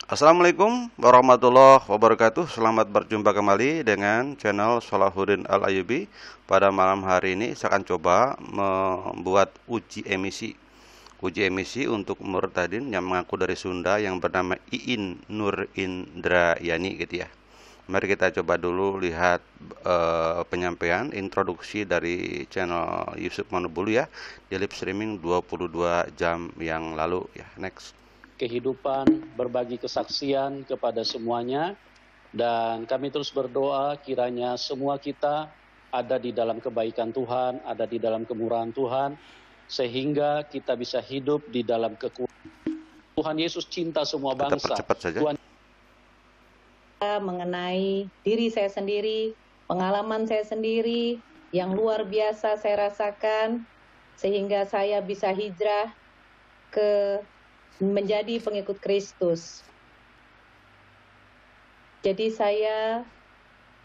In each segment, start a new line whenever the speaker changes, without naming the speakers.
Assalamualaikum warahmatullahi wabarakatuh. Selamat berjumpa kembali dengan channel Salahuddin Al-Ayyubi. Pada malam hari ini saya akan coba membuat uji emisi. Uji emisi untuk Murtadin yang mengaku dari Sunda yang bernama Iin Nur Indrayani gitu ya. Mari kita coba dulu lihat penyampaian introduksi dari channel Yusuf Manubulu ya, di live streaming 22 jam yang lalu ya. Next.
Kehidupan, berbagi kesaksian kepada semuanya, dan kami terus berdoa kiranya semua kita ada di dalam kebaikan Tuhan, ada di dalam kemurahan Tuhan, sehingga kita bisa hidup di dalam kekuatan Tuhan. Yesus cinta semua
Kita
bangsa.
percepat saja.
Tuhan
mengenai diri saya sendiri, pengalaman saya sendiri yang luar biasa saya rasakan, sehingga saya bisa hijrah ke menjadi pengikut Kristus. Jadi saya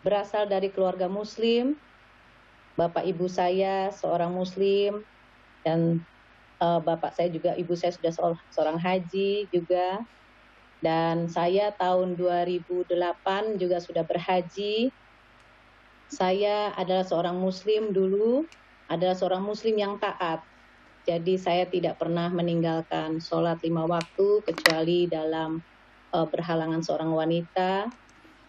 berasal dari keluarga Muslim, bapak ibu saya seorang Muslim, dan bapak saya juga, ibu saya sudah seorang haji juga. Dan saya tahun 2008 juga sudah berhaji. Saya adalah seorang Muslim dulu, adalah seorang Muslim yang taat. Jadi saya tidak pernah meninggalkan sholat 5 waktu kecuali dalam berhalangan seorang wanita.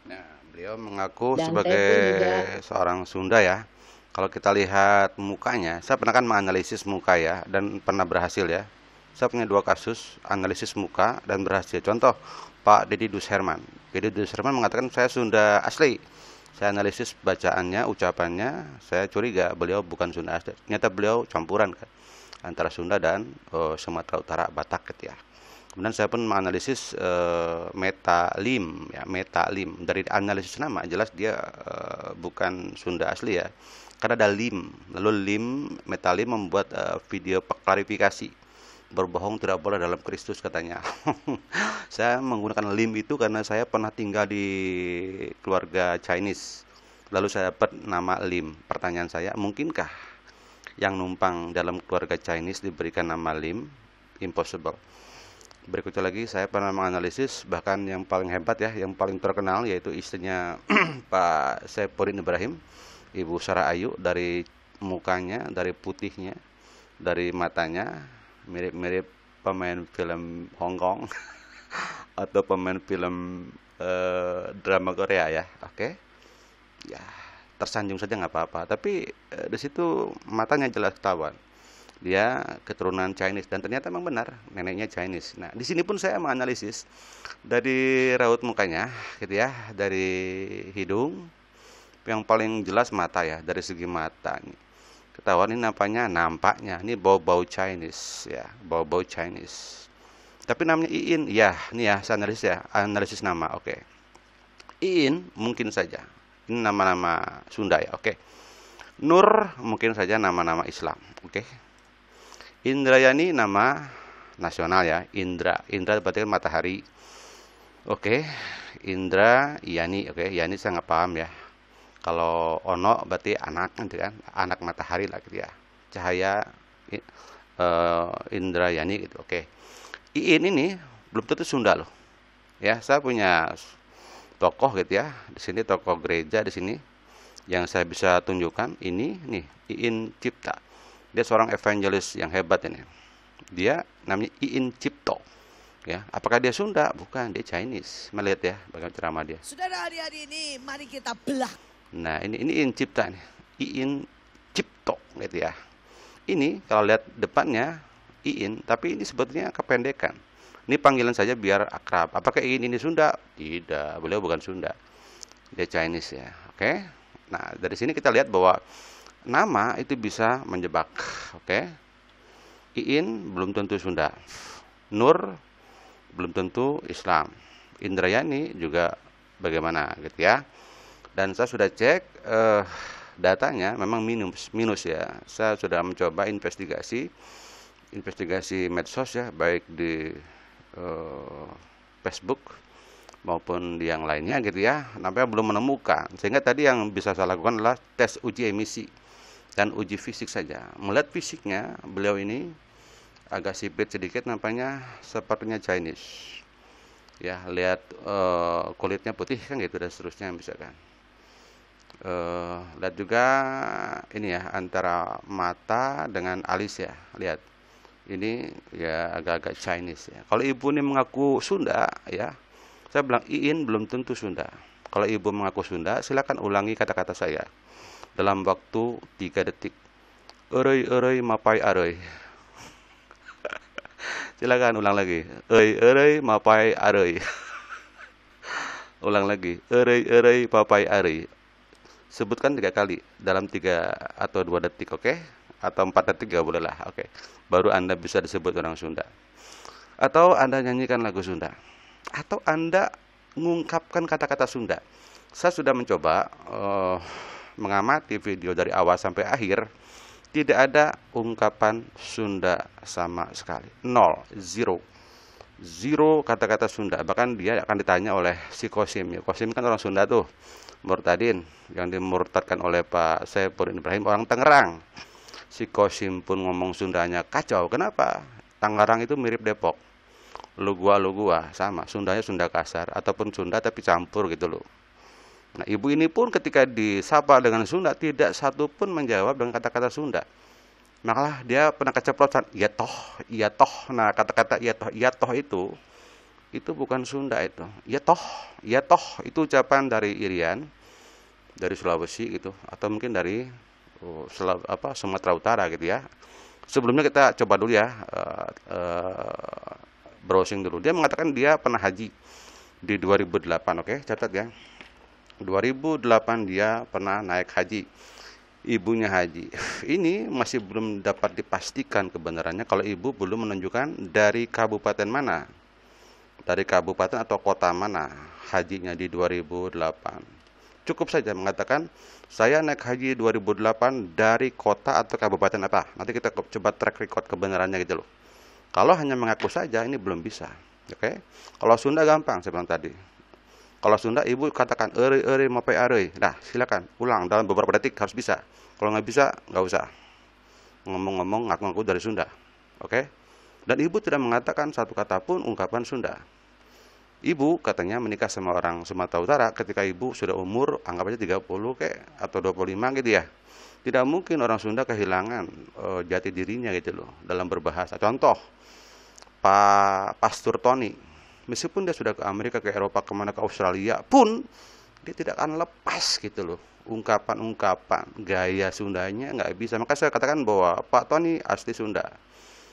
Nah, beliau mengaku
Dan
sebagai
saya pun juga
seorang Sunda ya. Kalau kita lihat mukanya, saya pernah kan menganalisis muka ya, dan pernah berhasil ya. Saya punya 2 kasus analisis muka dan berhasil. Contoh, Pak Deddy Dusherman. Deddy Dusherman mengatakan saya Sunda asli. Saya analisis bacaannya, ucapannya, saya curiga beliau bukan Sunda asli. Ternyata beliau campuran kan, antara Sunda dan Sumatera Utara, Batak gitu ya. Kemudian saya pun menganalisis metalim ya, metalim. Dari analisis nama jelas dia bukan Sunda asli ya. Karena ada lim. Lalu lim, metalim membuat video klarifikasi. Berbohong tidak boleh dalam Kristus katanya. Saya menggunakan lim itu karena saya pernah tinggal di keluarga Chinese. Lalu saya dapat nama lim. Pertanyaan saya, mungkinkah yang numpang dalam keluarga Chinese diberikan nama lim? Impossible. Berikutnya lagi saya pernah menganalisis bahkan yang paling hebat ya, yang paling terkenal yaitu istrinya Pak Saipudin Ibrahim, Ibu Sarah Ayu. Dari mukanya, dari putihnya, dari matanya mirip-mirip pemain film Hong Kong atau pemain film drama Korea ya. Oke. Ya, tersanjung saja nggak apa-apa. Tapi di situ matanya jelas ketahuan. Dia keturunan Chinese dan ternyata memang benar neneknya Chinese. Nah, di sini pun saya menganalisis dari raut mukanya gitu ya, dari hidung yang paling jelas mata ya, dari segi mata nih. Ketahuan ini nampaknya ini bau-bau Chinese ya, bau-bau Chinese. Tapi namanya Iin, ya, ini ya saya analisis nama. Oke. Iin mungkin saja. Ini nama-nama Sunda ya, oke. Nur mungkin saja nama-nama Islam, oke. Indrayani nama nasional ya, Indra. Indra berarti kan matahari. Oke. Indra Yani, oke. Yani saya nggak paham ya. Kalau Ono berarti anak gitu kan, anak matahari lah gitu ya. Cahaya Indrayani gitu, oke. Iin ini belum tentu Sunda loh. Ya, saya punya tokoh gitu ya. Di sini tokoh gereja di sini yang saya bisa tunjukkan ini nih, Iin Cipta. Dia seorang evangelis yang hebat ini. Dia namanya Iin Cipto. Ya, apakah dia Sunda? Bukan, dia Chinese. Melihat ya bagaimana ceramah dia.
Saudara, hari-hari ini mari kita belah.
Nah, ini Iin Cipta nih. Iin Cipto gitu ya. Ini kalau lihat depannya Iin, tapi ini sebetulnya kependekan. Ini panggilan saja biar akrab. Apakah Iin ini Sunda? Tidak, beliau bukan Sunda. Dia Chinese ya. Oke. Nah, dari sini kita lihat bahwa nama itu bisa menjebak. Oke. Iin belum tentu Sunda. Nur belum tentu Islam. Indrayani juga bagaimana gitu ya. Dan saya sudah cek datanya memang minus ya. Saya sudah mencoba investigasi medsos ya, baik di Facebook maupun di yang lainnya gitu ya, nampaknya belum menemukan. Sehingga tadi yang bisa saya lakukan adalah tes uji emisi dan uji fisik saja. Melihat fisiknya beliau ini agak sipit sedikit, nampaknya sepertinya Chinese. Ya, lihat kulitnya putih kan gitu dan seterusnya misalkan. Lihat juga ini ya antara mata dengan alis ya. Lihat. Ini ya agak-agak Chinese ya. Kalau ibu ini mengaku Sunda ya, saya bilang Iin belum tentu Sunda. Kalau ibu mengaku Sunda, silakan ulangi kata-kata saya dalam waktu 3 detik. Erei erei mapai arei. Silakan ulang lagi. Erei mapai arei. Ulang lagi. Erei mapai arei. Sebutkan 3 kali dalam 3 atau 2 detik, oke? Atau 4 detik ya boleh lah, oke. Baru Anda bisa disebut orang Sunda. Atau Anda nyanyikan lagu Sunda. Atau Anda mengungkapkan kata-kata Sunda. Saya sudah mencoba mengamati video dari awal sampai akhir. Tidak ada ungkapan Sunda sama sekali. Nol, zero. Zero kata-kata Sunda. Bahkan dia akan ditanya oleh si Kosim. Ya, Kosim kan orang Sunda tuh. Murtadin yang dimurtadkan oleh Pak Saipudin Ibrahim orang Tangerang. Si Kosim pun ngomong Sundanya kacau. Kenapa? Tangerang itu mirip Depok. Lu gua sama. Sundanya Sunda kasar ataupun Sunda tapi campur gitu loh. Nah, ibu ini pun ketika disapa dengan Sunda tidak satu pun menjawab dengan kata-kata Sunda. Makalah dia pernah keceplosan, iya toh, iya toh. Nah, kata-kata iya toh itu bukan Sunda itu. Iya toh itu ucapan dari Irian, dari Sulawesi gitu, atau mungkin dari Sumatera Utara gitu ya. Sebelumnya kita coba dulu ya, browsing dulu. Dia mengatakan dia pernah haji di 2008, oke, catat ya. 2008 dia pernah naik haji. Ibunya haji. Ini masih belum dapat dipastikan kebenarannya kalau ibu belum menunjukkan dari kabupaten mana. Dari kabupaten atau kota mana hajinya di 2008. Cukup saja mengatakan saya naik haji 2008 dari kota atau kabupaten apa. Nanti kita coba track record kebenarannya gitu loh. Kalau hanya mengaku saja ini belum bisa. Oke. Kalau Sunda gampang saya bilang tadi. Kalau Sunda ibu katakan ere mapai arei. Nah, silakan ulang dalam beberapa detik harus bisa. Kalau nggak bisa nggak usah ngomong-ngomong ngaku-ngaku dari Sunda. Oke. Dan ibu tidak mengatakan satu kata pun ungkapan Sunda. Ibu katanya menikah sama orang Sumatera Utara ketika ibu sudah umur anggap aja 30 kayak atau 25 gitu ya. Tidak mungkin orang Sunda kehilangan jati dirinya gitu loh dalam berbahasa. Contoh, Pak Pastur Tony, meskipun dia sudah ke Amerika, ke Eropa, kemana ke Australia pun dia tidak akan lepas gitu loh. Ungkapan-ungkapan gaya Sundanya nggak bisa. Maka saya katakan bahwa Pak Tony asli Sunda.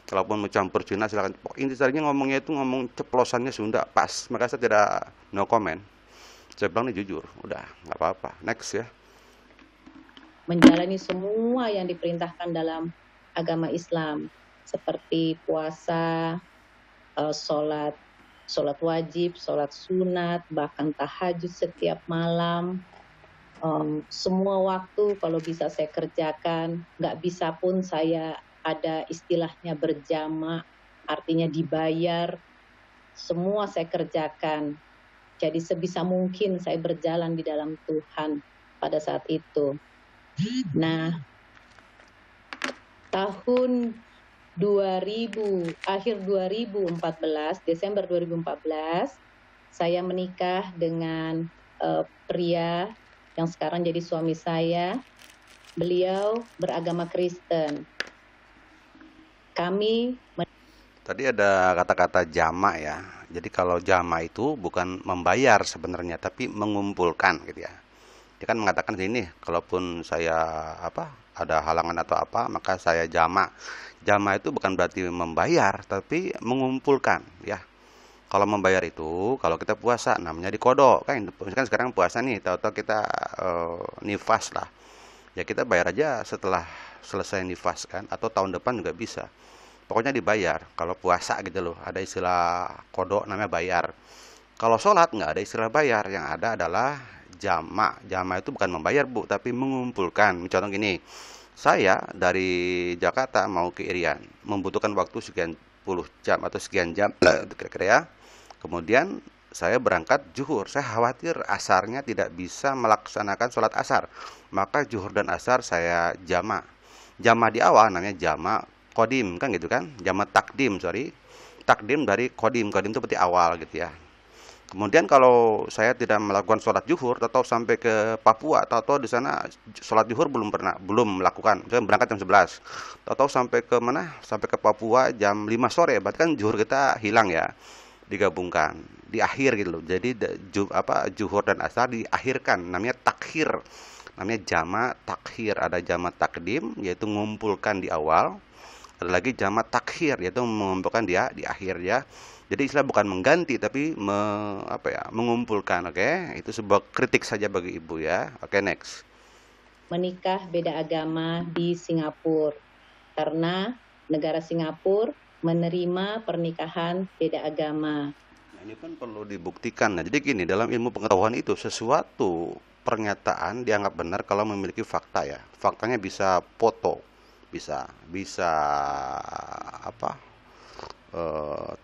Kalaupun mencampur Cina silakan. Intinya ngomongnya itu ngomong ceplosannya Sunda pas. Maka saya tidak no comment. Saya bilang ini jujur, udah nggak apa-apa. Next ya.
Menjalani semua yang diperintahkan dalam agama Islam seperti puasa, sholat wajib, sholat sunat, bahkan tahajud setiap malam. Semua waktu kalau bisa saya kerjakan, nggak bisa pun saya ada istilahnya berjamaah, artinya dibayar. Semua saya kerjakan. Jadi sebisa mungkin saya berjalan di dalam Tuhan pada saat itu. Nah, tahun akhir 2014, Desember 2014, saya menikah dengan pria yang sekarang jadi suami saya. Beliau beragama Kristen.
Tadi ada kata-kata jama ya. Jadi kalau jama itu bukan membayar sebenarnya, tapi mengumpulkan gitu ya. Dia kan mengatakan sini, kalaupun saya ada halangan atau apa, maka saya jama. Jama itu bukan berarti membayar, tapi mengumpulkan ya. Kalau membayar itu, kalau kita puasa namanya dikodok kan. Kan sekarang puasa nih, tahu-tahu kita nifas lah. Ya kita bayar aja setelah selesai nifas kan, atau tahun depan juga bisa. Pokoknya dibayar. Kalau puasa gitu loh, ada istilah kodok namanya bayar. Kalau sholat nggak ada istilah bayar, yang ada adalah jama. Jama itu bukan membayar bu, tapi mengumpulkan. Contoh gini, saya dari Jakarta mau ke Irian, membutuhkan waktu sekian puluh jam atau sekian jam kira-kira ya. Kemudian saya berangkat zuhur. Saya khawatir asarnya tidak bisa melaksanakan sholat asar. Maka zuhur dan asar saya jama. Jama di awal namanya jama kodim kan gitu kan. Jama takdim, sorry. Takdim dari kodim. Kodim itu berarti awal gitu ya. Kemudian kalau saya tidak melakukan sholat zuhur atau sampai ke Papua atau di sana sholat zuhur belum melakukan. Saya berangkat jam 11. Atau sampai ke mana? Sampai ke Papua jam 5 sore. Berarti kan zuhur kita hilang ya. Digabungkan di akhir gitu loh. Jadi zuhur dan asar diakhirkan, namanya takhir. Namanya jama takhir. Ada jama takdim yaitu mengumpulkan di awal. Ada lagi jama takhir yaitu mengumpulkan dia di akhir ya. Jadi istilah bukan mengganti tapi mengumpulkan, oke? Itu sebuah kritik saja bagi ibu ya. Oke, next.
Menikah beda agama di Singapura karena negara Singapura menerima pernikahan beda agama.
Nah, ini kan perlu dibuktikan. Nah, jadi gini, dalam ilmu pengetahuan itu sesuatu pernyataan dianggap benar kalau memiliki fakta ya. Faktanya bisa foto, bisa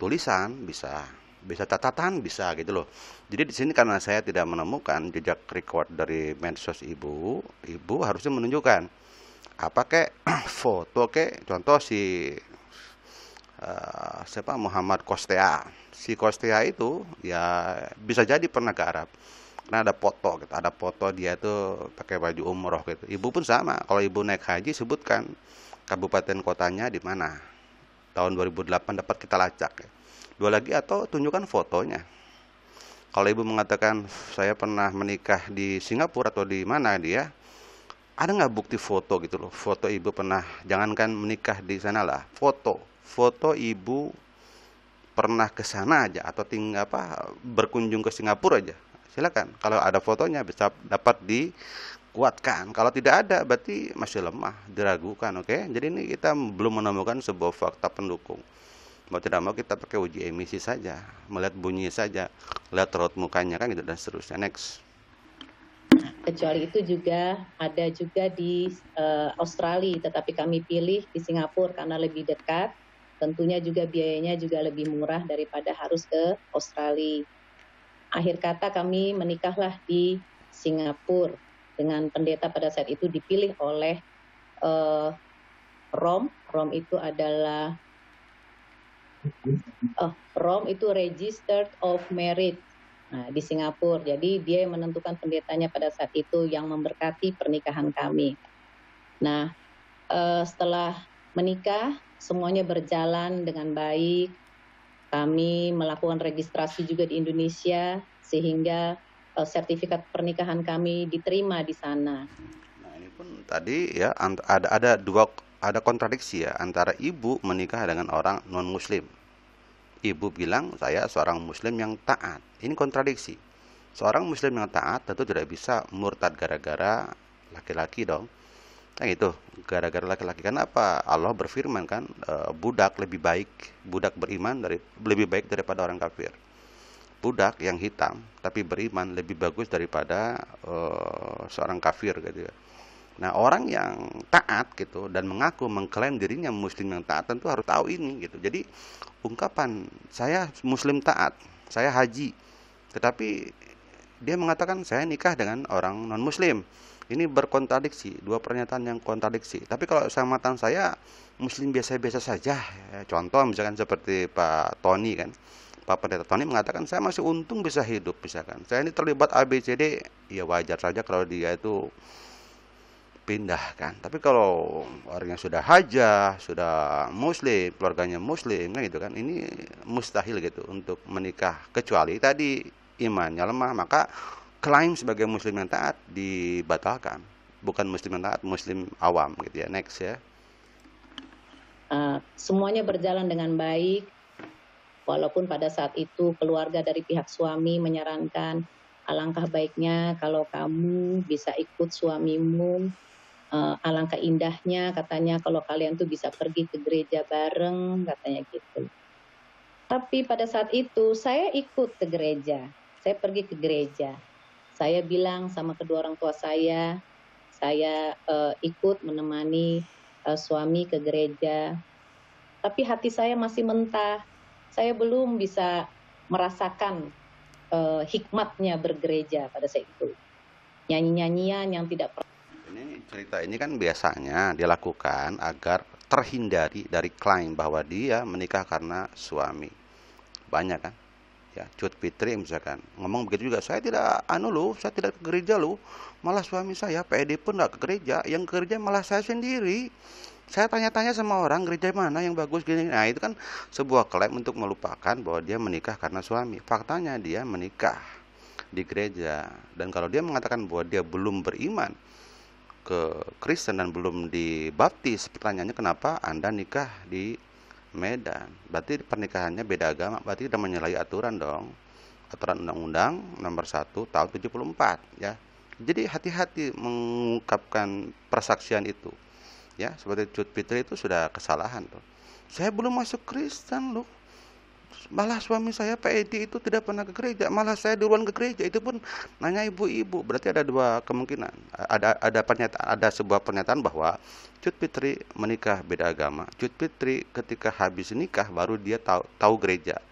tulisan, bisa catatan, bisa gitu loh. Jadi di sini karena saya tidak menemukan jejak record dari medsos ibu harusnya menunjukkan apa kek foto kek, contoh si siapa Muhammad Kostea. Si Kostea itu ya bisa jadi pernah ke Arab. Karena ada foto gitu, ada foto dia tuh pakai baju umroh gitu. Ibu pun sama, kalau ibu naik haji sebutkan kabupaten kotanya di mana. Tahun 2008 dapat kita lacak ya. Dua lagi atau tunjukkan fotonya. Kalau ibu mengatakan saya pernah menikah di Singapura atau di mana dia, ada nggak bukti foto gitu loh? Foto ibu pernah, jangankan menikah di sana lah, foto ibu pernah ke sana aja atau berkunjung ke Singapura aja. Silakan. Kalau ada fotonya bisa dapat dikuatkan. Kalau tidak ada berarti masih lemah, diragukan, oke? Jadi ini kita belum menemukan sebuah fakta pendukung. Mau tidak mau kita pakai uji emisi saja, melihat bunyi saja, lihat raut mukanya kan gitu dan seterusnya. Next.
Kecuali itu juga ada juga di Australia, tetapi kami pilih di Singapura karena lebih dekat. Tentunya juga biayanya juga lebih murah daripada harus ke Australia. Akhir kata kami menikahlah di Singapura dengan pendeta pada saat itu dipilih oleh ROM. ROM itu adalah ROM itu Registered of Marriage. Nah, di Singapura. Jadi dia yang menentukan pendetanya pada saat itu yang memberkati pernikahan kami. Nah, setelah menikah semuanya berjalan dengan baik. Kami melakukan registrasi juga di Indonesia sehingga sertifikat pernikahan kami diterima di sana.
Nah, ini pun tadi ya ada kontradiksi ya antara ibu menikah dengan orang non muslim. Ibu bilang saya seorang muslim yang taat. Ini kontradiksi. Seorang muslim yang taat tentu tidak bisa murtad gara-gara laki-laki dong. Nah itu, gara-gara laki-laki. Kenapa? Allah berfirman kan, budak beriman lebih baik daripada orang kafir. Budak yang hitam tapi beriman lebih bagus daripada seorang kafir gitu ya. Nah, orang yang taat gitu dan mengklaim dirinya muslim yang taat tentu harus tahu ini gitu. Jadi ungkapan saya muslim taat, saya haji, tetapi dia mengatakan saya nikah dengan orang non muslim. Ini berkontradiksi, dua pernyataan yang kontradiksi. Tapi kalau seamatan saya muslim biasa-biasa saja, ya, contoh misalkan seperti Pak Tony kan. Pak Pendeta Tony mengatakan saya masih untung bisa hidup misalkan. Saya ini terlibat ABCD, ya wajar saja kalau dia itu pindah kan. Tapi kalau orang yang sudah hajah, sudah muslim, keluarganya muslim kan gitu kan, ini mustahil gitu untuk menikah kecuali tadi imannya lemah, maka klaim sebagai muslim yang taat dibatalkan. Bukan muslim yang taat, muslim awam gitu ya. Next ya.
Semuanya berjalan dengan baik. Walaupun pada saat itu keluarga dari pihak suami menyarankan alangkah baiknya kalau kamu bisa ikut suamimu, alangkah indahnya katanya kalau kalian tuh bisa pergi ke gereja bareng katanya gitu. Tapi pada saat itu saya ikut ke gereja, saya pergi ke gereja. Saya bilang sama kedua orang tua saya ikut menemani suami ke gereja. Tapi hati saya masih mentah. Saya belum bisa merasakan hikmatnya bergereja pada saat itu. Nyanyi-nyanyian yang tidak pernah.
Ini cerita ini kan biasanya dilakukan agar terhindari dari klaim bahwa dia menikah karena suami. Banyak kan? Ya, Cut Fitri misalkan ngomong begitu juga, saya tidak saya tidak ke gereja loh, malah suami saya PD pun nggak ke gereja, yang ke gereja malah saya sendiri. Saya tanya-tanya sama orang gereja mana yang bagus gini. Nah, itu kan sebuah klaim untuk melupakan bahwa dia menikah karena suami. Faktanya dia menikah di gereja. Dan kalau dia mengatakan bahwa dia belum beriman ke Kristen dan belum dibaptis, pertanyaannya kenapa Anda nikah di Medan? Berarti pernikahannya beda agama, berarti sudah menyalahi aturan dong. Aturan Undang-Undang nomor 1 tahun 74 ya. Jadi hati-hati mengungkapkan persaksian itu. Ya, seperti Cut Fitri itu sudah kesalahan tuh. Saya belum masuk Kristen loh. Malah suami saya Pak Edi itu tidak pernah ke gereja, malah saya duluan ke gereja. Itu pun nanya ibu-ibu. Berarti ada dua kemungkinan. Ada sebuah pernyataan bahwa Cut Fitri menikah beda agama. Cut Fitri ketika habis nikah baru dia tahu gereja.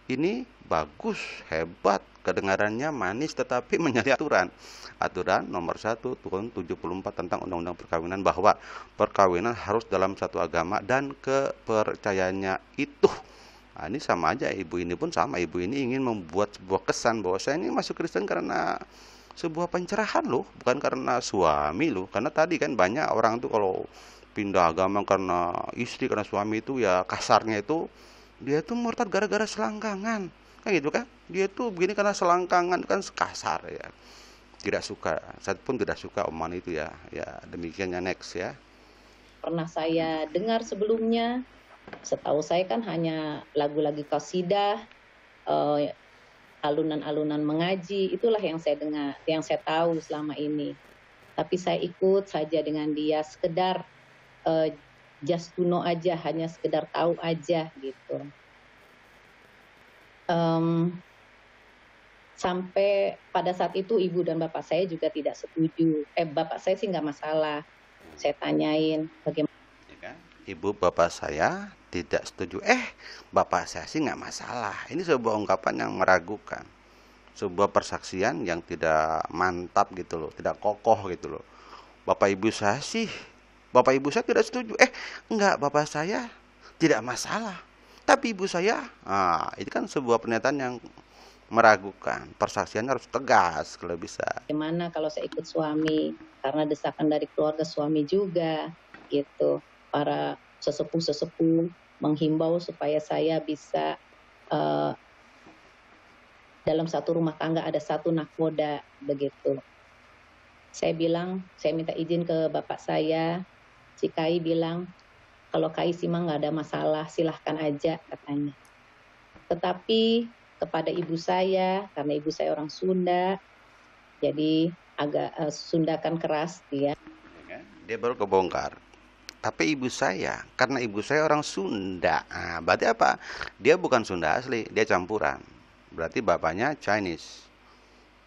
Ini bagus, hebat, kedengarannya manis tetapi menyalahi aturan. Aturan nomor 1 tahun 74 tentang Undang-Undang Perkawinan bahwa perkawinan harus dalam satu agama dan kepercayaannya itu. Nah, ini sama aja, ibu ini pun sama. Ibu ini ingin membuat sebuah kesan bahwa saya ini masuk Kristen karena sebuah pencerahan loh, bukan karena suami loh. Karena tadi kan banyak orang tuh kalau pindah agama karena istri, karena suami itu ya kasarnya itu dia tuh murtad gara-gara selangkangan. Kan gitu kan? Dia tuh begini karena selangkangan, kan kasar ya. Tidak suka, saya pun tidak suka omongan itu ya. Ya, demikiannya, next ya.
Pernah saya dengar sebelumnya, setahu saya kan hanya lagu-lagu qasidah, alunan-alunan mengaji, itulah yang saya dengar, yang saya tahu selama ini. Tapi saya ikut saja dengan dia, sekedar just to know aja, hanya sekedar tahu aja gitu. Sampai pada saat itu ibu dan bapak saya juga tidak setuju. Bapak saya sih nggak masalah. Saya tanyain bagaimana.
Ibu bapak saya tidak setuju. Bapak saya sih nggak masalah. Ini sebuah ungkapan yang meragukan. Sebuah persaksian yang tidak mantap gitu loh. Tidak kokoh gitu loh. Bapak ibu saya tidak setuju. Enggak, bapak saya tidak masalah. Tapi ibu saya, itu kan sebuah pernyataan yang meragukan. Persaksiannya harus tegas kalau bisa.
Bagaimana kalau saya ikut suami, karena desakan dari keluarga suami juga gitu. Para sesepuh-sesepuh menghimbau supaya saya bisa dalam satu rumah tangga ada satu nakoda begitu. Saya bilang, saya minta izin ke bapak saya. Si Kai bilang, kalau Kai sih mah nggak ada masalah, silahkan aja katanya. Tetapi kepada ibu saya, karena ibu saya orang Sunda, jadi agak Sunda kan keras dia.
Dia baru kebongkar. Tapi ibu saya, karena ibu saya orang Sunda, berarti apa? Dia bukan Sunda asli, dia campuran. Berarti bapaknya Chinese.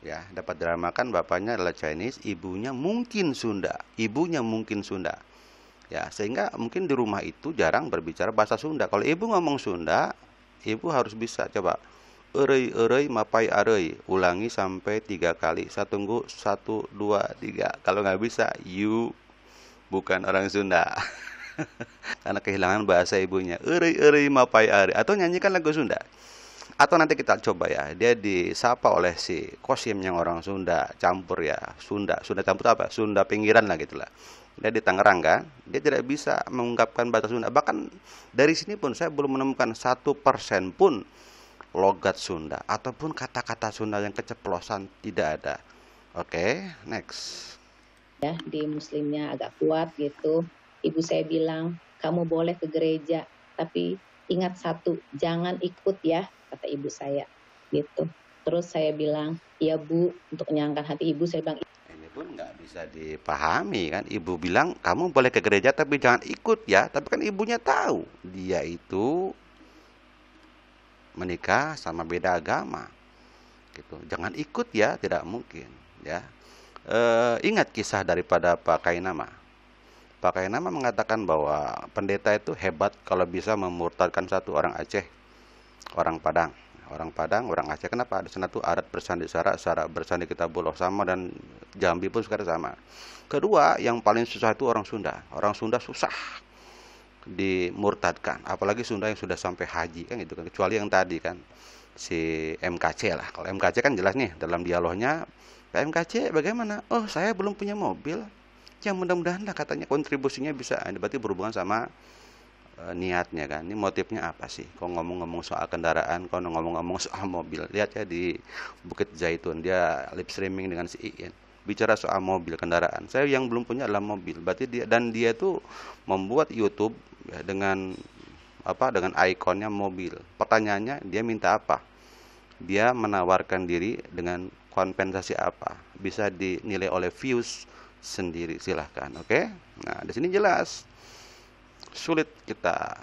Ya, dapat diramakan bapaknya adalah Chinese, ibunya mungkin Sunda. Ya, sehingga mungkin di rumah itu jarang berbicara bahasa Sunda. Kalau ibu ngomong Sunda, ibu harus bisa coba erei mapai arei, ulangi sampai 3 kali. Saya tunggu 1, 2, 3. Kalau nggak bisa, you bukan orang Sunda. Karena kehilangan bahasa ibunya. Erei mapai arei, atau nyanyikan lagu Sunda. Atau nanti kita coba ya, dia disapa oleh si Kosim yang orang Sunda campur ya. Sunda campur apa? Sunda pinggiran lah gitulah. Dia di Tangerang kan, dia tidak bisa mengungkapkan bahasa Sunda. Bahkan dari sini pun saya belum menemukan 1% pun logat Sunda ataupun kata-kata Sunda yang keceplosan, tidak ada. Oke, next.
Ya, di muslimnya agak kuat gitu. Ibu saya bilang, kamu boleh ke gereja, tapi ingat satu, jangan ikut ya, kata ibu saya gitu. Terus saya bilang, iya Bu, untuk menyenangkan hati ibu, saya bilang,
ini pun nggak bisa dipahami kan. Ibu bilang kamu boleh ke gereja tapi jangan ikut ya. Tapi kan ibunya tahu dia itu menikah sama beda agama gitu. Jangan ikut ya, tidak mungkin ya. Ingat kisah daripada Pak Kainama. Pak Kainama mengatakan bahwa pendeta itu hebat kalau bisa memurtadkan satu orang Aceh, orang Padang, orang Aceh. Kenapa? Di sana tuh adat bersandi Sarak bersandi Kitabullah sama, dan Jambi pun sekarang sama. Kedua, yang paling susah itu orang Sunda. Orang Sunda susah dimurtadkan, apalagi Sunda yang sudah sampai haji kan gitu kan, kecuali yang tadi kan si MKC lah. Kalau MKC kan jelas nih dalam dialognya, Pak MKC bagaimana? Oh, saya belum punya mobil. Ya mudah-mudahan lah katanya kontribusinya bisa. Ini berarti berhubungan sama niatnya kan. Ini motifnya apa sih? Kok ngomong-ngomong soal kendaraan, kok ngomong-ngomong soal mobil. Lihat ya di Bukit Zaitun, dia lip streaming dengan si Iin. Bicara soal mobil kendaraan. Saya yang belum punya adalah mobil. Berarti dia tuh membuat YouTube ya, dengan dengan ikonnya mobil. Pertanyaannya dia minta apa? Dia menawarkan diri dengan kompensasi apa? Bisa dinilai oleh views sendiri, silahkan. Oke? Nah, di sini jelas sulit kita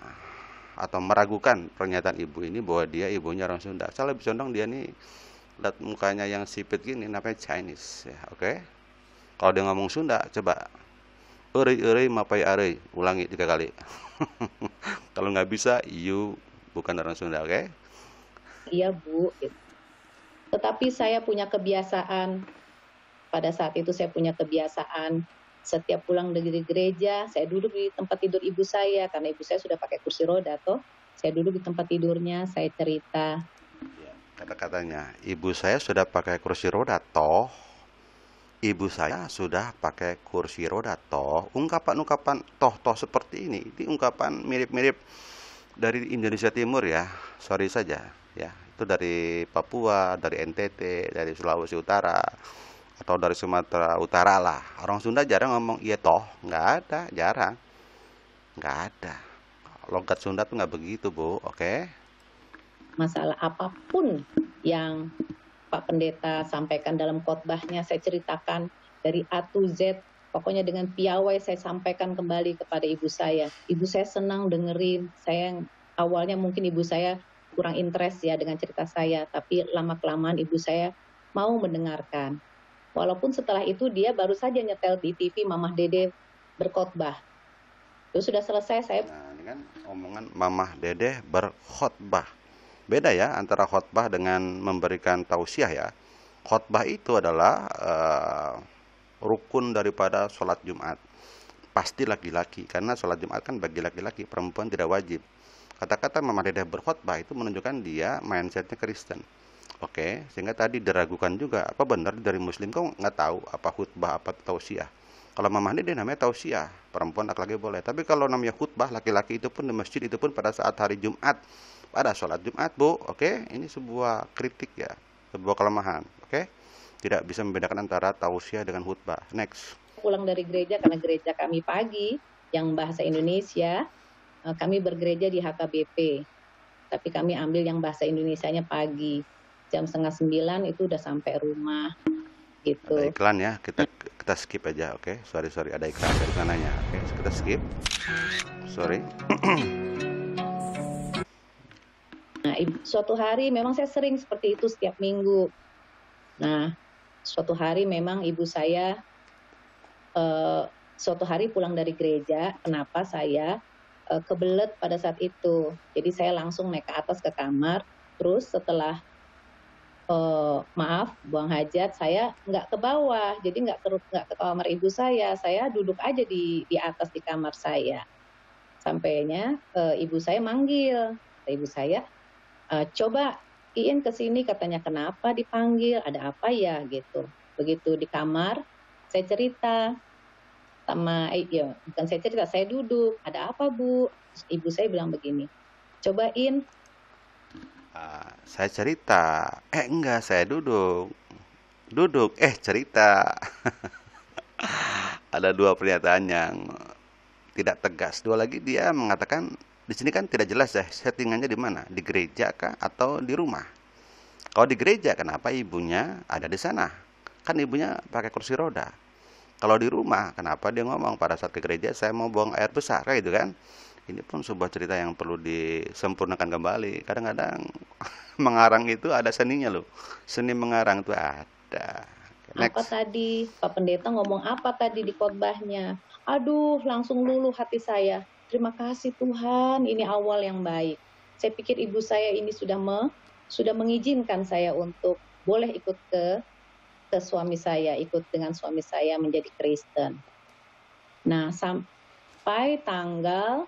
atau meragukan pernyataan ibu ini bahwa dia ibunya orang Sunda. Saya lebih condong dia nih lihat mukanya yang sipit gini namanya Chinese ya, oke? Kalau dia ngomong Sunda coba eureui mapai arei, ulangi 3 kali. Kalau nggak bisa, you bukan orang Sunda, oke?
Iya Bu. Tetapi saya punya kebiasaan, pada saat itu saya punya kebiasaan, setiap pulang dari gereja, saya duduk di tempat tidur ibu saya, karena ibu saya sudah pakai kursi roda toh. Saya duduk di tempat tidurnya, saya cerita.
Kata-katanya, ibu saya sudah pakai kursi roda toh. Ibu saya sudah pakai kursi roda toh. Ungkapan-ungkapan toh seperti ini ungkapan mirip-mirip dari Indonesia Timur ya. Sorry saja ya. Itu dari Papua, dari NTT, dari Sulawesi Utara atau dari Sumatera Utara lah. Orang Sunda jarang ngomong iya toh, nggak ada, jarang. Nggak ada. Logat Sunda tuh nggak begitu, Bu. Oke?
Masalah apapun yang Pak Pendeta sampaikan dalam khotbahnya, saya ceritakan dari A to Z, pokoknya dengan piawai saya sampaikan kembali kepada ibu saya. Ibu saya senang dengerin, saya awalnya mungkin ibu saya kurang interest ya dengan cerita saya, tapi lama-kelamaan ibu saya mau mendengarkan. Walaupun setelah itu dia baru saja nyetel di TV Mamah Dede berkhotbah. Itu sudah selesai, saya...
Nah, ini kan omongan Mamah Dede berkhotbah. Beda ya antara khotbah dengan memberikan tausiah ya. Khotbah itu adalah rukun daripada sholat Jumat. Pasti laki-laki, karena sholat Jumat kan bagi laki-laki, perempuan tidak wajib. Kata-kata Mamah Dede berkhotbah itu menunjukkan dia mindsetnya Kristen. Oke, sehingga tadi diragukan juga, apa benar dari Muslim kok nggak tahu apa khutbah apa tausiah. Kalau Mamah Dede namanya tausiah, perempuan laki-laki boleh. Tapi kalau namanya khutbah, laki-laki itu pun di masjid itu pun pada saat hari Jumat, pada sholat Jumat, Bu. Oke, ini sebuah kritik ya, sebuah kelemahan. Oke, tidak bisa membedakan antara tausiah dengan khutbah. Next.
Pulang dari gereja, karena gereja kami pagi yang bahasa Indonesia, kami bergereja di HKBP, tapi kami ambil yang bahasa Indonesianya pagi, jam 8:30 itu udah sampai rumah gitu.
Ada iklan ya, kita skip aja, oke? Sorry, ada iklan dari sananya, oke? Kita skip. Sorry.
Nah, suatu hari memang saya sering seperti itu setiap minggu. Nah, suatu hari memang ibu saya suatu hari pulang dari gereja, kenapa saya kebelet pada saat itu. Jadi saya langsung naik ke atas ke kamar, terus setelah buang hajat, saya nggak ke bawah, jadi nggak ke kamar ibu saya duduk aja di atas di kamar saya. Sampainya ibu saya manggil, ibu saya, coba Iin kesini, katanya. Kenapa dipanggil, ada apa ya gitu. Begitu di kamar, saya cerita sama, bukan saya cerita, saya duduk, ada apa Bu? Terus ibu saya bilang begini, cobain.
Saya cerita, enggak, saya duduk, cerita. Ada dua pernyataan yang tidak tegas. Dua lagi dia mengatakan, di sini kan tidak jelas ya settingannya di mana, di gereja kah atau di rumah. Kalau di gereja, kenapa ibunya ada di sana? Kan ibunya pakai kursi roda. Kalau di rumah, kenapa dia ngomong pada saat ke gereja, saya mau buang air besar, kayak gitu kan? Ini pun sebuah cerita yang perlu disempurnakan kembali. Kadang-kadang mengarang itu ada seninya loh. Seni mengarang itu ada.
Next. Apa tadi Pak Pendeta ngomong apa tadi di khotbahnya? Aduh, langsung luluh hati saya. Terima kasih Tuhan, ini awal yang baik. Saya pikir ibu saya ini sudah mengizinkan saya untuk boleh ikut ke suami saya, ikut dengan suami saya menjadi Kristen. Nah, sampai tanggal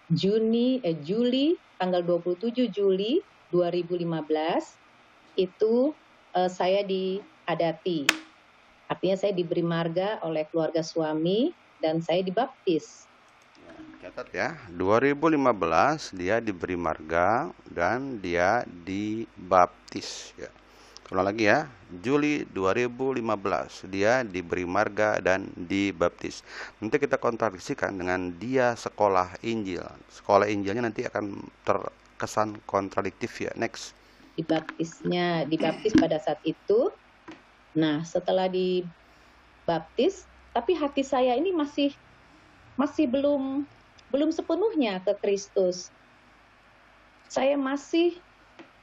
Juli, tanggal 27 Juli 2015 itu saya diadati. Artinya saya diberi marga oleh keluarga suami dan saya dibaptis.
Catat ya, 2015 dia diberi marga dan dia dibaptis ya. Ulang lagi ya, Juli 2015 dia diberi marga dan dibaptis. Nanti kita kontradiksikan dengan dia sekolah Injil. Sekolah Injilnya nanti akan terkesan kontradiktif ya. Next.
Dibaptis pada saat itu. Nah, setelah dibaptis, tapi hati saya ini masih belum sepenuhnya ke Kristus. Saya masih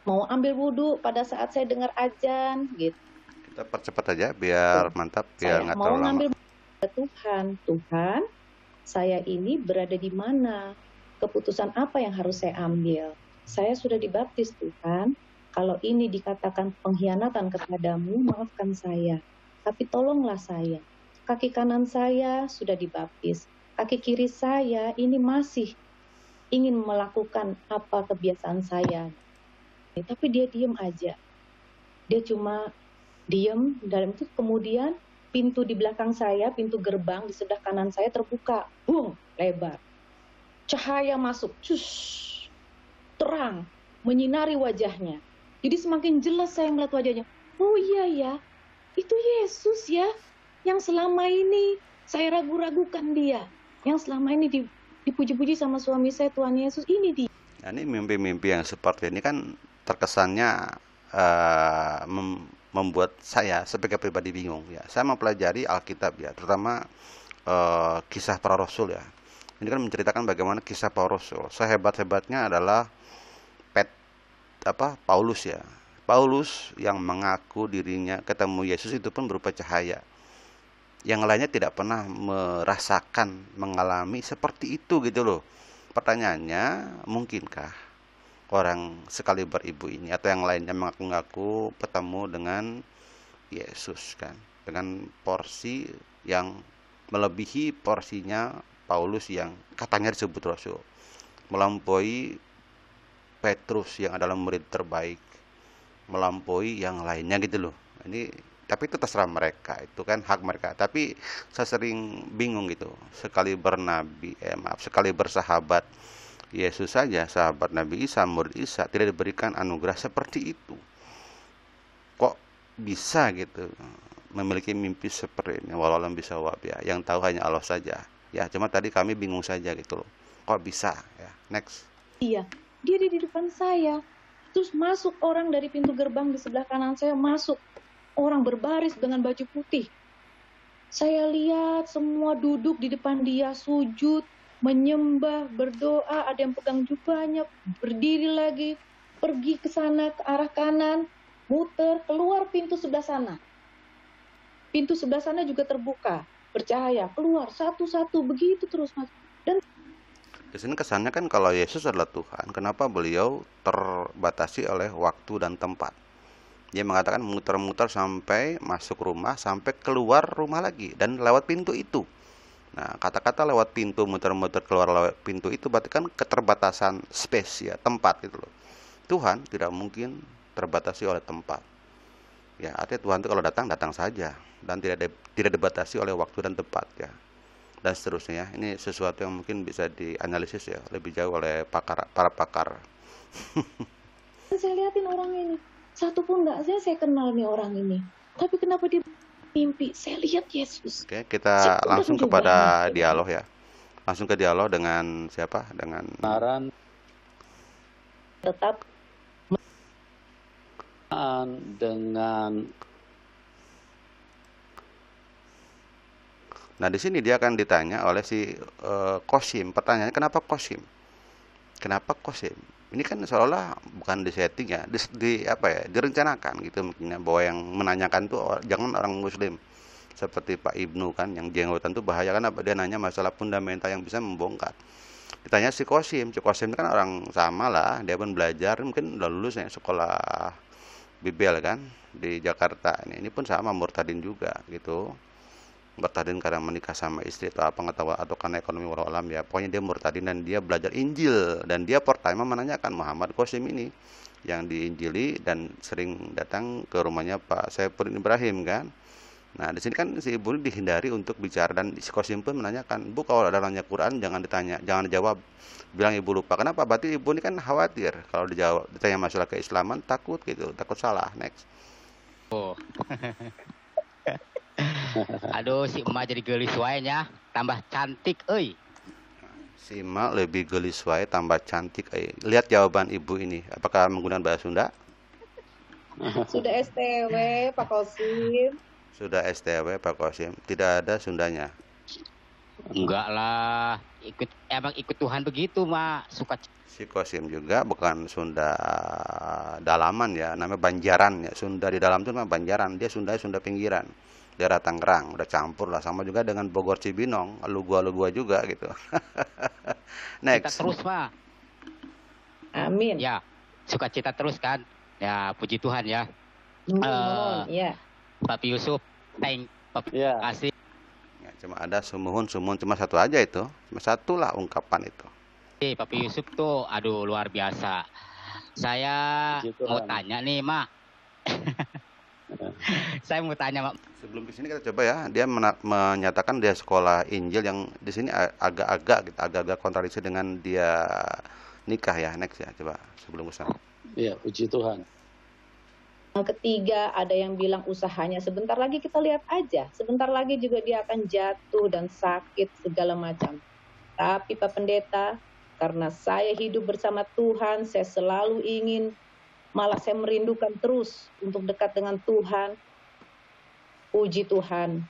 mau ambil wudhu pada saat saya dengar azan gitu.
Kita percepat aja biar mantap, biar nggak terlalu lama.
Saya mau ngambil ke Tuhan, saya ini berada di mana? Keputusan apa yang harus saya ambil? Saya sudah dibaptis Tuhan. Kalau ini dikatakan pengkhianatan kepadamu, maafkan saya. Tapi tolonglah saya. Kaki kanan saya sudah dibaptis. Kaki kiri saya ini masih ingin melakukan apa kebiasaan saya. Tapi dia diam aja. Dia cuma diam dalam itu. Kemudian pintu di belakang saya, pintu gerbang di sebelah kanan saya terbuka. Bung, lebar. Cahaya masuk. Cus, terang. Menyinari wajahnya. Jadi semakin jelas saya melihat wajahnya. Oh iya ya, itu Yesus ya. Yang selama ini saya ragu-ragukan dia. Yang selama ini dipuji-puji sama suami saya, Tuhan Yesus, ini dia.
Nah, ini mimpi-mimpi yang seperti ini kan terkesannya membuat saya sebagai pribadi bingung ya. Saya mempelajari Alkitab ya, terutama kisah para rasul ya. Ini kan menceritakan bagaimana kisah para rasul. Sehebat-hebatnya adalah Paulus ya. Paulus yang mengaku dirinya ketemu Yesus itu pun berupa cahaya. Yang lainnya tidak pernah merasakan, mengalami seperti itu gitu loh. Pertanyaannya, mungkinkah orang sekaliber ibu ini atau yang lainnya mengaku-ngaku bertemu dengan Yesus kan, dengan porsi yang melebihi porsinya Paulus yang katanya disebut rasul, melampaui Petrus yang adalah murid terbaik, melampaui yang lainnya gitu loh. Ini tapi itu terserah mereka, itu kan hak mereka. Tapi saya sering bingung gitu, sekaliber sahabat Yesus saja, sahabat Nabi Isa, murid Isa, tidak diberikan anugerah seperti itu. Kok bisa gitu memiliki mimpi seperti ini? Walau alam bisawab ya, yang tahu hanya Allah saja. Ya, cuma tadi kami bingung saja gitu loh. Kok bisa ya? Next.
Iya, dia di depan saya. Terus masuk orang dari pintu gerbang di sebelah kanan saya, masuk orang berbaris dengan baju putih. Saya lihat semua duduk di depan dia, sujud, menyembah, berdoa, ada yang pegang jubahnya, berdiri lagi, pergi ke sana, ke arah kanan, muter, keluar pintu sebelah sana. Pintu sebelah sana juga terbuka, bercahaya, keluar, satu-satu, begitu terus. Dan
di sini kesannya kan kalau Yesus adalah Tuhan, kenapa beliau terbatasi oleh waktu dan tempat? Dia mengatakan muter-muter sampai masuk rumah, sampai keluar rumah lagi, dan lewat pintu itu. Nah, kata-kata lewat pintu, muter-muter keluar lewat pintu itu berarti kan keterbatasan space ya, tempat gitu loh. Tuhan tidak mungkin terbatasi oleh tempat. Ya, artinya Tuhan itu kalau datang, datang saja, dan tidak dibatasi oleh waktu dan tempat ya. Dan seterusnya ya. Ini sesuatu yang mungkin bisa dianalisis ya lebih jauh oleh para pakar.
Saya lihatin orang ini, satu pun enggak saya kenal nih orang ini. Tapi kenapa dia mimpi? Saya lihat Yesus.
Oke, kita langsung kepada dialog ya. Langsung ke dialog dengan siapa? Dengan
tetap
dengan.
Nah, di sini dia akan ditanya oleh si Kosim. Pertanyaannya, kenapa Kosim? Kenapa Kosim? Ini kan seolah bukan disetting ya, direncanakan gitu mungkin bahwa yang menanyakan tuh jangan orang Muslim seperti Pak Ibnu kan, yang jenggotan tuh bahaya kan, apa dia nanya masalah fundamental yang bisa membongkar. Ditanya si Kosim kan orang sama lah, dia pun belajar, mungkin udah lulus ya sekolah Bibel kan di Jakarta. Ini pun sama murtadin juga gitu. Murtadin karena menikah sama istri atau apa nggak tahu, atau karena ekonomi walau alam ya, pokoknya dia murtadin dan dia belajar Injil, dan dia pertama menanyakan Muhammad Qasim ini yang diinjili dan sering datang ke rumahnya Pak Saipudin Ibrahim kan. Nah, di sini kan si ibu ini dihindari untuk bicara dan si Kosim pun menanyakan, "Bu, kalau ada nanya Quran jangan ditanya, jangan dijawab." Bilang ibu lupa. Kenapa? Berarti ibu ini kan khawatir kalau dijawab ditanya masalah keislaman takut gitu, takut salah. Next.
Oh. Aduh, si emak jadi gelis wae nya, tambah cantik euy.
Si emak lebih gelis wae tambah cantik. Lihat jawaban ibu ini. Apakah menggunakan bahasa Sunda?
Sudah STW, Pak Kosim.
Sudah STW Pak Kosim. Tidak ada Sundanya.
Enggak lah, emang ikut Tuhan begitu, Mak. Suka
Si Kosim juga bukan Sunda dalaman ya, namanya Banjaran ya. Sunda di dalam itu namanya Banjaran. Dia Sunda pinggiran. Daerah Tangerang, udah campur lah sama juga dengan Bogor Cibinong, lu gua juga gitu.
cita
Next.
terus, Mak.
Amin.
Ya, suka cita terus kan. Ya, puji Tuhan ya.
Mohon, ya.
Papi Yusuf, thank
Ya.
kasih.
Ya, cuma ada sumuhun cuma satu aja itu. Cuma satu lah ungkapan itu.
Papi Yusuf tuh, aduh luar biasa. Saya
Puji
mau
Tuhan.
tanya nih, Mak. Saya mau tanya, Mak.
Sebelum ke sini kita coba ya, dia menyatakan dia sekolah Injil yang di sini agak-agak gitu, agak-agak kontradiksi dengan dia nikah ya. Next ya, coba sebelum ke sana.
Ya, puji Tuhan.
Yang ketiga, ada yang bilang usahanya sebentar lagi kita lihat aja. Sebentar lagi juga dia akan jatuh dan sakit segala macam. Tapi Pak Pendeta, karena saya hidup bersama Tuhan, saya selalu ingin, malah saya merindukan terus untuk dekat dengan Tuhan. Puji Tuhan,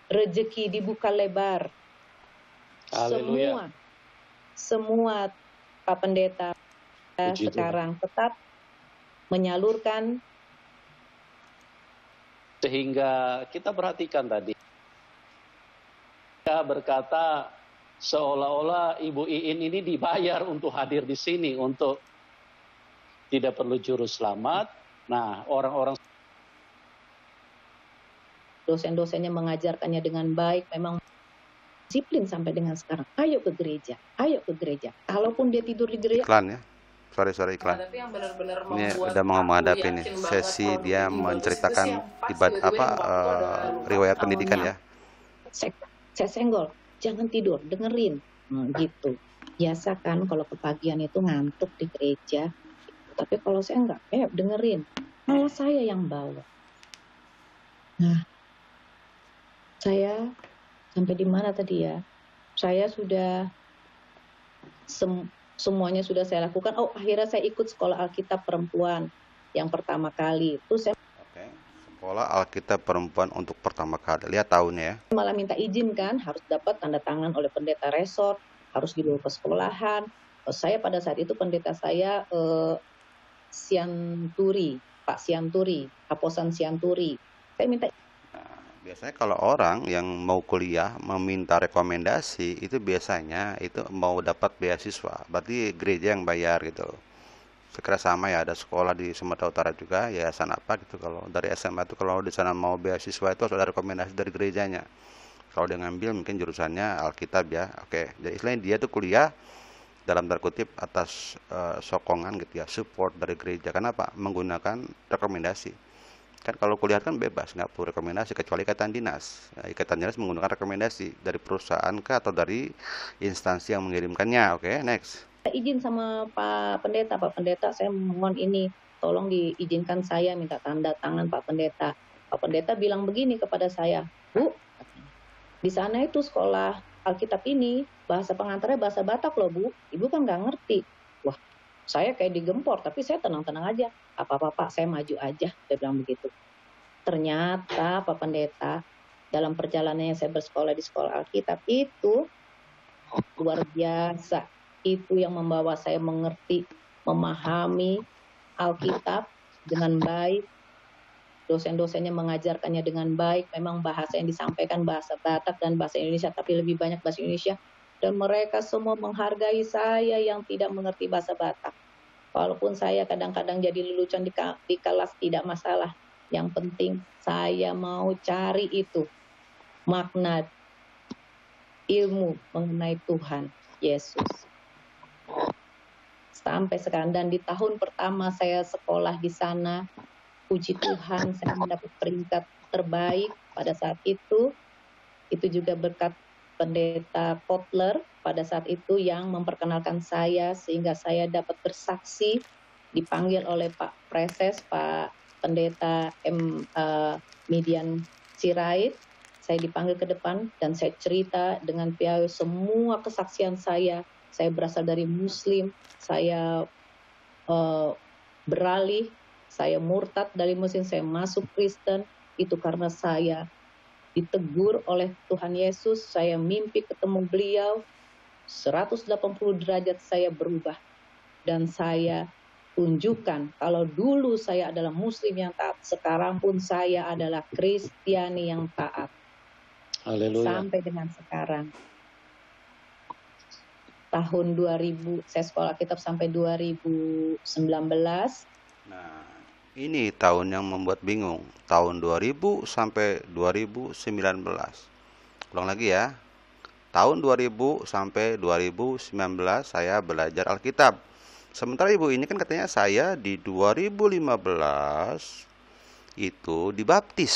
rezeki dibuka lebar.
Haleluya.
Semua Pak Pendeta
Puji
sekarang tetap menyalurkan.
Sehingga kita perhatikan tadi. Dia berkata seolah-olah Ibu Iin ini dibayar untuk hadir di sini, untuk tidak perlu juru selamat. Nah, orang-orang
Dosen-dosennya mengajarkannya dengan baik, memang disiplin sampai dengan sekarang. Ayo ke gereja, ayo ke gereja. Kalaupun dia tidur di gereja,
Iklan ya. Sorry iklan.
Tapi yang benar-benar
Ini
membuat
udah mau
aku
menghadapi
yakin
nih
banget
sesi
kalau
dia
ini bagus itu
menceritakan
sih yang pas
ibadah
by the way
apa
waktu ada lupa
riwayat
tahunnya.
pendidikan ya.
saya senggol, jangan tidur, dengerin. Gitu. Biasa kan kalau kepagian itu ngantuk di gereja. Tapi kalau saya enggak, dengerin. Malah saya yang bawa. Nah, saya sampai di mana tadi ya? Saya sudah semuanya sudah saya lakukan. Oh, akhirnya saya ikut sekolah Alkitab perempuan yang pertama kali. Itu saya
Oke. Sekolah Alkitab perempuan untuk pertama kali. Lihat tahunnya ya.
malah minta izin kan, harus dapat tanda tangan oleh pendeta resort, harus dibawa ke sekolahan. Saya pada saat itu pendeta saya Sianturi, Pak Sianturi, Aposan Sianturi. Saya minta.
Biasanya kalau orang yang mau kuliah meminta rekomendasi itu biasanya itu mau dapat beasiswa, berarti gereja yang bayar gitu. Sekira sama ya, ada sekolah di Sumatera Utara juga, yayasan apa gitu. Kalau dari SMA itu kalau di sana mau beasiswa itu harus ada rekomendasi dari gerejanya. Kalau dia ngambil mungkin jurusannya Alkitab ya. Oke, jadi istilahnya dia tuh kuliah dalam tanda kutip atas sokongan gitu ya, support dari gereja. Kenapa? Menggunakan rekomendasi. Kan kalau kuliah kan bebas, nggak perlu rekomendasi kecuali ikatan dinas. Nah, ikatan dinas menggunakan rekomendasi dari perusahaan kah atau dari instansi yang mengirimkannya. Oke, next.
Izin sama Pak Pendeta, saya mohon ini, tolong diizinkan saya minta tanda tangan Pak Pendeta. Pak Pendeta bilang begini kepada saya, Bu, di sana itu sekolah Alkitab ini, bahasa pengantarnya bahasa Batak loh Bu, Ibu kan nggak ngerti. Wah, saya kayak digempor, tapi saya tenang-tenang aja. Apa-apa Pak, saya maju aja, dia bilang begitu. Ternyata Pak Pendeta, dalam perjalanannya saya bersekolah di sekolah Alkitab itu, luar biasa. Itu yang membawa saya mengerti, memahami Alkitab dengan baik. Dosen-dosennya mengajarkannya dengan baik. Memang bahasa yang disampaikan bahasa Batak dan bahasa Indonesia, tapi lebih banyak bahasa Indonesia. Dan mereka semua menghargai saya yang tidak mengerti bahasa Batak. Walaupun saya kadang-kadang jadi lelucon di kelas, tidak masalah. Yang penting saya mau cari itu makna ilmu mengenai Tuhan Yesus. sampai sekarang. Dan di tahun pertama saya sekolah di sana, puji Tuhan saya mendapat peringkat terbaik pada saat itu. Itu juga berkat Pendeta Kotler pada saat itu yang memperkenalkan saya sehingga saya dapat bersaksi, dipanggil oleh Pak Preses, Pak Pendeta Midian Sirait. Saya dipanggil ke depan dan saya cerita dengan piawai semua kesaksian saya. Saya berasal dari Muslim, saya beralih, saya murtad dari Muslim, saya masuk Kristen. Itu karena saya ditegur oleh Tuhan Yesus, saya mimpi ketemu beliau, 180 derajat saya berubah. Dan saya tunjukkan kalau dulu saya adalah Muslim yang taat, sekarang pun saya adalah Kristiani yang taat.
Haleluya.
Sampai dengan sekarang. Tahun 2000, saya sekolah kitab sampai 2019.
Nah, ini tahun yang membuat bingung. Tahun 2000 sampai 2019. Ulang lagi ya. Tahun 2000 sampai 2019 saya belajar Alkitab. Sementara ibu ini kan katanya saya di 2015 itu dibaptis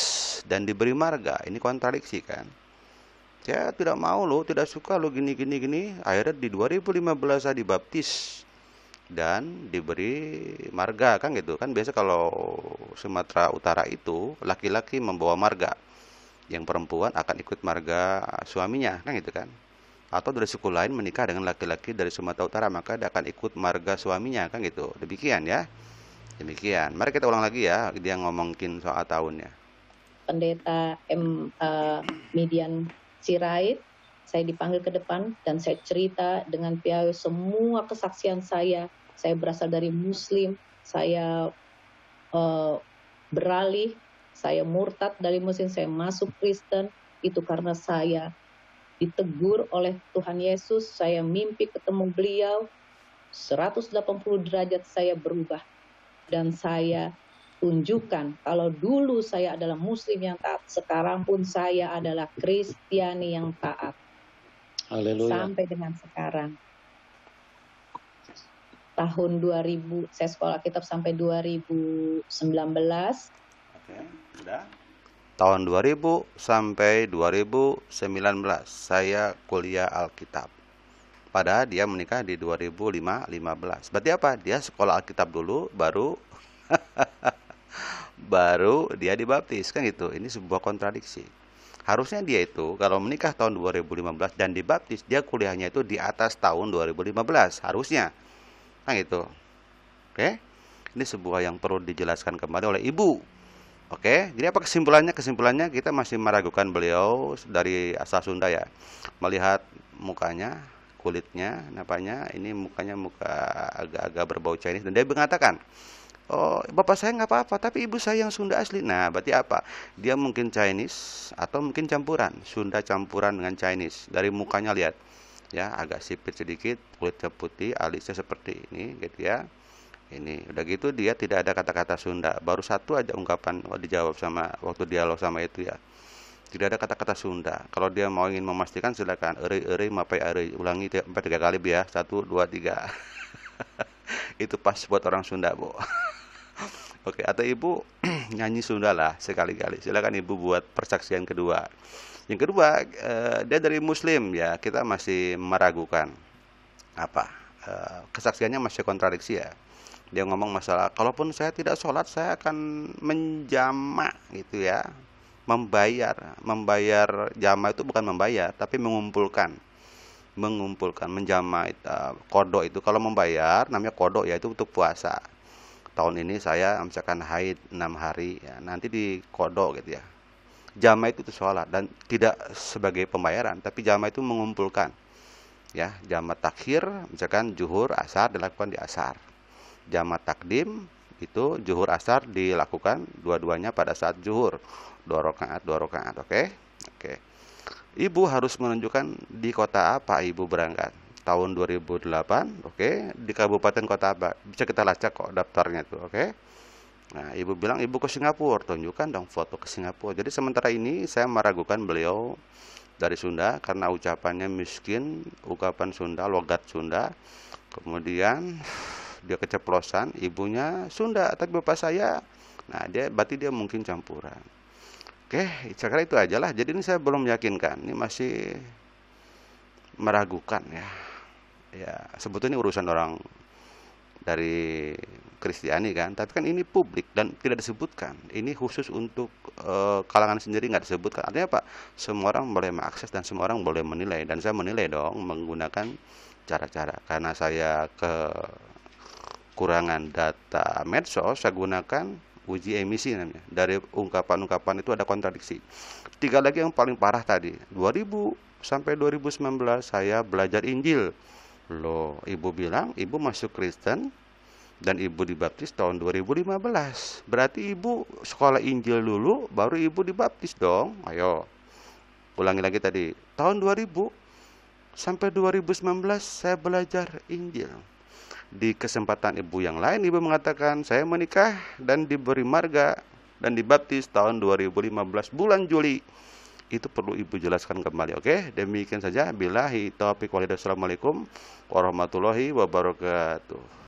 dan diberi marga. Ini kontradiksi kan? Saya tidak mau loh, tidak suka loh gini. Akhirnya di 2015 saya dibaptis dan diberi marga kan gitu kan. Biasa kalau Sumatera Utara itu laki-laki membawa marga, yang perempuan akan ikut marga suaminya kan gitu kan. Atau dari suku lain menikah dengan laki-laki dari Sumatera Utara, maka dia akan ikut marga suaminya kan gitu. Demikian ya. Demikian. Mari kita ulang lagi ya, dia ngomongin soal tahunnya.
Pendeta Midian Sirait, saya dipanggil ke depan dan saya cerita dengan piawai semua kesaksian saya. Saya berasal dari Muslim, saya beralih, saya murtad dari Muslim, saya masuk Kristen. Itu karena saya ditegur oleh Tuhan Yesus, saya mimpi ketemu beliau, 180 derajat saya berubah. Dan saya tunjukkan kalau dulu saya adalah Muslim yang taat, sekarang pun saya adalah Kristiani yang taat.
Haleluya.
Sampai dengan sekarang. Tahun 2000, saya sekolah kitab sampai 2019.
Oke, sudah. Tahun 2000 sampai 2019 saya kuliah Alkitab. Padahal dia menikah di 2015. Berarti apa? Dia sekolah Alkitab dulu, baru dia dibaptis kan gitu. Ini sebuah kontradiksi. Harusnya dia itu kalau menikah tahun 2015 dan dibaptis, dia kuliahnya itu di atas tahun 2015 harusnya. Kan gitu. Oke? Ini sebuah yang perlu dijelaskan kembali oleh ibu. Oke, jadi apa kesimpulannya? Kesimpulannya kita masih meragukan beliau dari asal Sunda ya. Melihat mukanya, kulitnya, napanya, ini mukanya muka agak-agak berbau Chinese. Dan dia mengatakan, oh, bapak saya nggak apa-apa, tapi ibu saya yang Sunda asli. Nah, berarti apa? Dia mungkin Chinese atau mungkin campuran. Sunda campuran dengan Chinese. Dari mukanya lihat, ya agak sipit sedikit, kulitnya putih, alisnya seperti ini, gitu ya. Ini udah gitu dia tidak ada kata-kata Sunda. Baru satu aja ungkapan dijawab sama waktu dialog sama itu ya. Tidak ada kata-kata Sunda. Kalau dia mau ingin memastikan silakan. Eri mapai eri. Ulangi sampai 3 kali ya. 1, 2, 3. Itu pas buat orang Sunda, Bu. Oke, atau ibu nyanyi Sunda lah sekali-kali. Silakan ibu buat persaksian kedua. Yang kedua, dia dari Muslim ya. Kita masih meragukan apa? Kesaksiannya masih kontradiksi ya. Dia ngomong masalah, kalaupun saya tidak sholat, saya akan menjamak gitu ya. Membayar jama itu bukan membayar, tapi mengumpulkan, menjamak kodok itu. Kalau membayar, namanya kodok ya, itu untuk puasa. Tahun ini saya misalkan haid 6 hari, ya, nanti di kodok gitu ya. Jama itu sholat, dan tidak sebagai pembayaran, tapi jama itu mengumpulkan. Ya, jama takhir, misalkan zuhur, asar dilakukan di asar. Jama takdim itu zuhur asar dilakukan dua-duanya pada saat zuhur, 2 rakaat, oke. Ibu harus menunjukkan di kota apa ibu berangkat. Tahun 2008, oke. Di kabupaten kota apa? Bisa kita lacak kok daftarnya tuh, oke. Nah, ibu bilang ibu ke Singapura, tunjukkan dong foto ke Singapura. Jadi sementara ini saya meragukan beliau dari Sunda karena ucapannya miskin, ungkapan Sunda, logat Sunda. Kemudian dia keceplosan, ibunya Sunda tapi bapak saya, nah berarti dia mungkin campuran. Oke, saya kira itu aja lah. Jadi ini saya belum meyakinkan, ini masih meragukan ya. Ya sebetulnya urusan orang dari Kristiani kan, tapi kan ini publik dan tidak disebutkan. Ini khusus untuk kalangan sendiri, nggak disebutkan. Artinya apa? Semua orang boleh mengakses dan semua orang boleh menilai, dan saya menilai dong menggunakan cara-cara. Karena saya kekurangan data medsos, saya gunakan uji emisi namanya. Dari ungkapan-ungkapan itu ada kontradiksi. 3 lagi yang paling parah tadi. 2000 sampai 2019 saya belajar Injil. Loh, ibu bilang ibu masuk Kristen dan ibu dibaptis tahun 2015. Berarti ibu sekolah Injil dulu baru ibu dibaptis dong. Ayo. Ulangi lagi tadi. Tahun 2000 sampai 2019 saya belajar Injil. Di kesempatan ibu yang lain ibu mengatakan saya menikah dan diberi marga dan dibaptis tahun 2015 bulan Juli. Itu perlu ibu jelaskan kembali, oke? Demikian saja. Billahi taufiq walhidayah. Assalamualaikum warahmatullahi wabarakatuh.